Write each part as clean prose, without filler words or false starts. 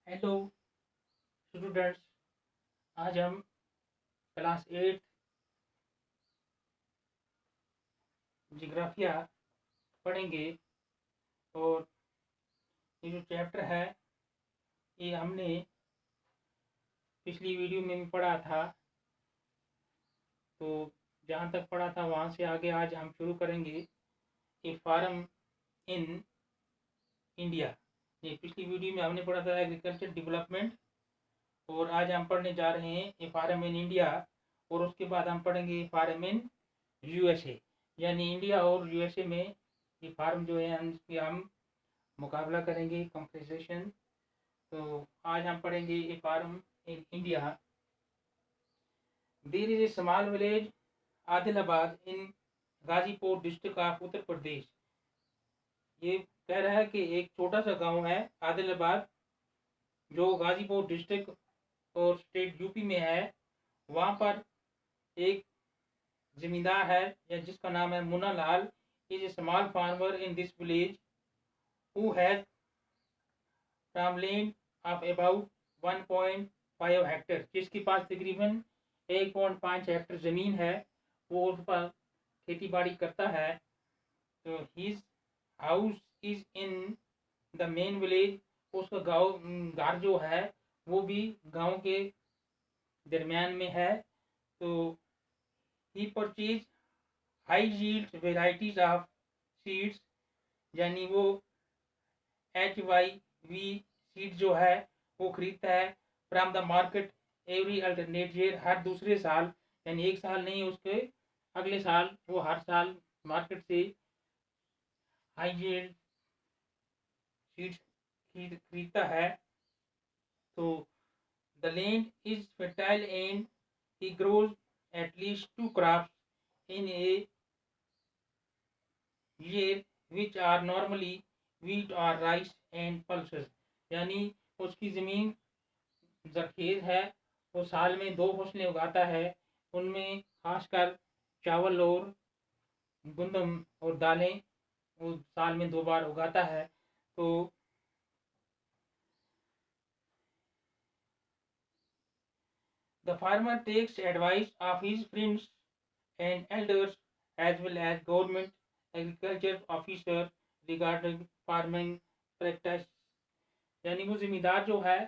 Hello students. आज हम class 8 जियोग्राफिया पढ़ेंगे। और ये जो चैप्टर है ये हमने पिछली वीडियो में भी पढ़ा था। तो जहाँ तक पढ़ा था वहाँ से आगे आज हम शुरू करेंगे ए फार्म इन इंडिया। ये पिछली वीडियो में हमने पढ़ा था एग्रीकल्चर डेवलपमेंट, और आज हम पढ़ने जा रहे हैं ए फार्म इन इंडिया। और उसके बाद हम पढ़ेंगे ए फार्म इन यूएसए, यानी इंडिया और यूएसए में ये फार्म जो है हम मुकाबला करेंगे, कंपटीशन। तो आज हम पढ़ेंगे a farm in India. There is a small village Adilabad in Ghazipur district of Uttar Pradesh. ये कह रहा है कि एक छोटा सा गांव है आदिलाबाद, जो गाजीपुर डिस्ट्रिक्ट और स्टेट यूपी में है। वहाँ पर एक जमींदार है या जिसका नाम है Munna Lal. Is a small farmer in this village who has farmland of about 1.5 hectare, जिसके पास तकरीबन 1.5 हेक्टेयर ज़मीन है। वो उस पर खेती बाड़ी करता है। तो his house is in the main village. उसका गाँव घर जो है वो भी गांव के दरमियान में है। तो he purchase high yield varieties of seeds, यानी वो HYV सीड जो है वो खरीदता है from the market every alternate year, हर दूसरे साल। यानी एक साल नहीं, उसके अगले साल वो हर साल मार्केट से हाई यील्ड सीड्स खरीदता है। तो the land is fertile and he grows at least 2 crops in a year which are normally wheat और राइस एंड पल्सेस। यानी उसकी ज़मीन जरखेज है, वो साल में 2 फसलें उगाता है। उनमें खासकर चावल और गंदम और दालें वो साल में 2 बार उगाता है। तो the farmer takes advice of his friends and elders as well as government agriculture officer regarding farming practice. यानी वो जिम्मेदार जो है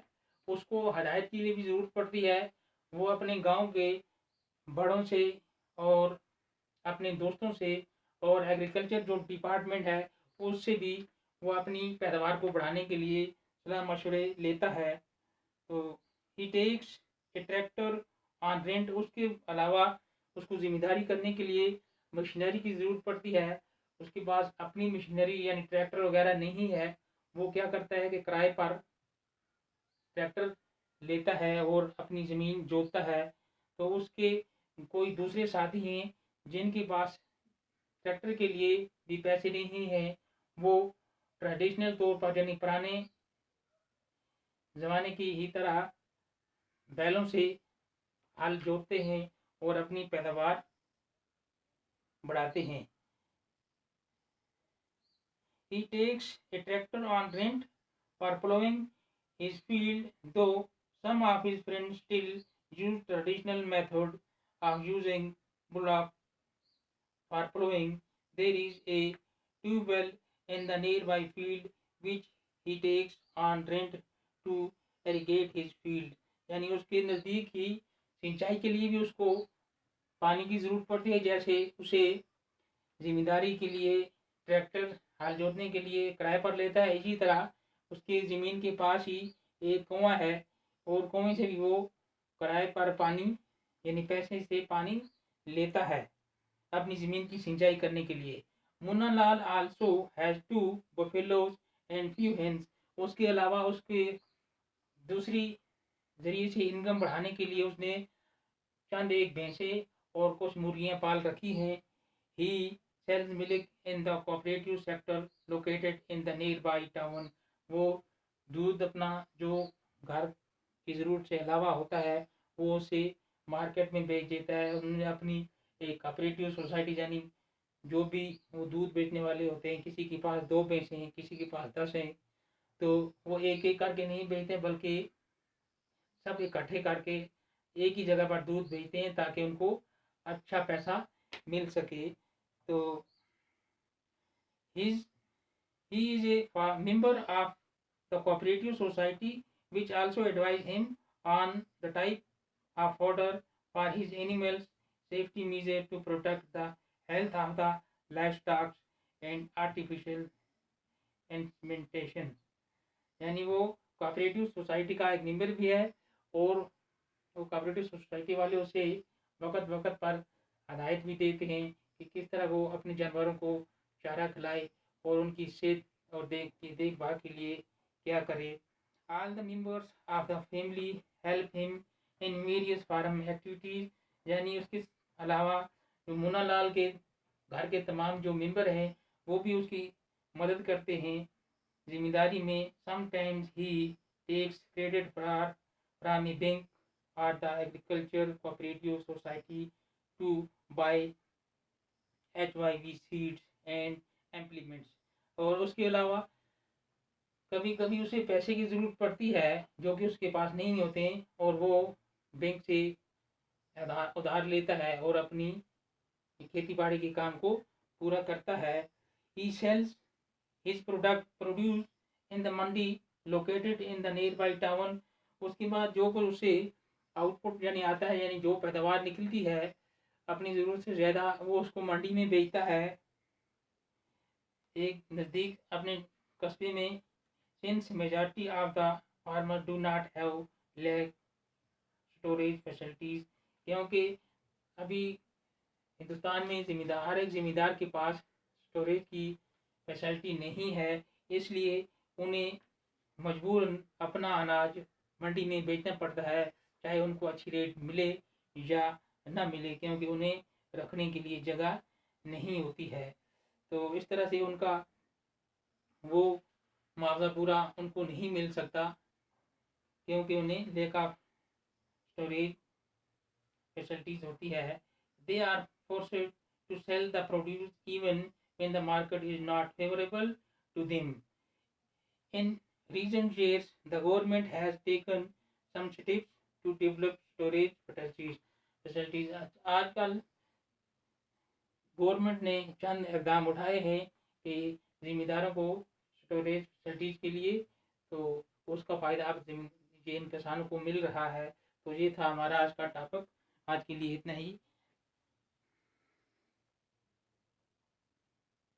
उसको हदायत के लिए भी ज़रूरत पड़ती है। वो अपने गांव के बड़ों से और अपने दोस्तों से और एग्रीकल्चर जो डिपार्टमेंट है उससे भी वो अपनी पैदावार को बढ़ाने के लिए सलाह मशवरे लेता है। तो he takes a tractor on rent. उसके अलावा उसको जिम्मेदारी करने के लिए मशीनरी की ज़रूरत पड़ती है। उसके पास अपनी मशीनरी यानी ट्रैक्टर वगैरह नहीं है। वो क्या करता है कि किराए पर ट्रैक्टर लेता है और अपनी ज़मीन जोतता है। तो उसके कोई दूसरे साथी हैं जिनके पास ट्रैक्टर के लिए भी पैसे नहीं हैं। वो ट्रेडिशनल तौर पर यानी पुराने ज़माने की ही तरह बैलों से हल जोतते हैं और अपनी पैदावार बढ़ाते हैं। He takes a tractor on rent for plowing his field, though some of his friends still use traditional method of using bullock for plowing. There is a tube well in the nearby field which he takes on rent to irrigate his field. यानी उसके नज़दीक ही सिंचाई के लिए भी उसको पानी की ज़रूरत पड़ती है। जैसे उसे जिम्मेदारी के लिए ट्रैक्टर हल जोतने के लिए किराए पर लेता है, इसी तरह उसकी ज़मीन के पास ही एक कुआं है और कुएं से भी वो किराए पर पानी यानी पैसे से पानी लेता है अपनी ज़मीन की सिंचाई करने के लिए। Munna Lal also has 2 buffaloes and few hens. उसके अलावा उसके दूसरी जरिए से इनकम बढ़ाने के लिए उसने चंद एक भैंसे और कुछ मुर्गियां पाल रखी हैं। ही sells milk in the cooperative sector located in the nearby town। वो दूध अपना जो घर की ज़रूरत से अलावा होता है वो उसे मार्केट में बेच देता है। उन्होंने अपनी एक कोऑपरेटिव सोसाइटी, यानी जो भी वो दूध बेचने वाले होते हैं, किसी के पास 2 भैंसे हैं, किसी के पास 10 हैं, तो वो एक एक करके नहीं बेचते बल्कि सब इकट्ठे करके एक ही जगह पर दूध बेचते हैं ताकि उनको अच्छा पैसा मिल सके। तो ही is a member of the cooperative society which also advise him on the type of fodder for his animals, safety measures to protect the health of the livestock and artificial insemination। यानी वो cooperative society का एक member भी है और वो cooperative society वाले उसे वक्त वक्त पर हदायत भी देते हैं कि किस तरह वो अपने जानवरों को चारा खिलाए और उनकी सेहत और देखभाल के लिए क्या करे। All the members of the family help him in various farm activities. यानी उसके अलावा जो मुन्ना लाल के घर के तमाम जो मेंबर हैं वो भी उसकी मदद करते हैं जिम्मेदारी में। Sometimes he tax credit from A bank or the agriculture cooperative society to buy HYV seeds and implements। और उसके अलावा कभी कभी उसे पैसे की ज़रूरत पड़ती है जो कि उसके पास नहीं होते हैं और वो बैंक से उधार लेता है और अपनी खेती बाड़ी के काम को पूरा करता है। He sells his product produce in the Mandi located in the nearby town। उसके बाद जो कुछ उसे आउटपुट यानी आता है यानी जो पैदावार निकलती है अपनी ज़रूरत से ज़्यादा वो उसको मंडी में बेचता है एक नज़दीक अपने कस्बे में। Since majority of the farmer do not have lack storage facilities. क्योंकि अभी हिंदुस्तान में हर एक ज़मींदार के पास स्टोरेज की फैसिलिटी नहीं है इसलिए उन्हें मजबूरन अपना अनाज मंडी में बेचना पड़ता है चाहे उनको अच्छी रेट मिले या ना मिले क्योंकि उन्हें रखने के लिए जगह नहीं होती है। तो इस तरह से उनका वो मुआवजा पूरा उनको नहीं मिल सकता क्योंकि उन्हें लैक ऑफ स्टोरेज फैसिलिटीज होती है। They are forced to sell the produce even when the market is not favourable to them. In recent years the government has taken some steps to develop storage facilities। आजकल government ने चंद इकदाम उठाए हैं कि जिम्मेदारों को storage facilities के लिए तो उसका फ़ायदा अब जिन किसानों को मिल रहा है। तो ये था हमारा आज का टॉपिक। आज के लिए इतना ही।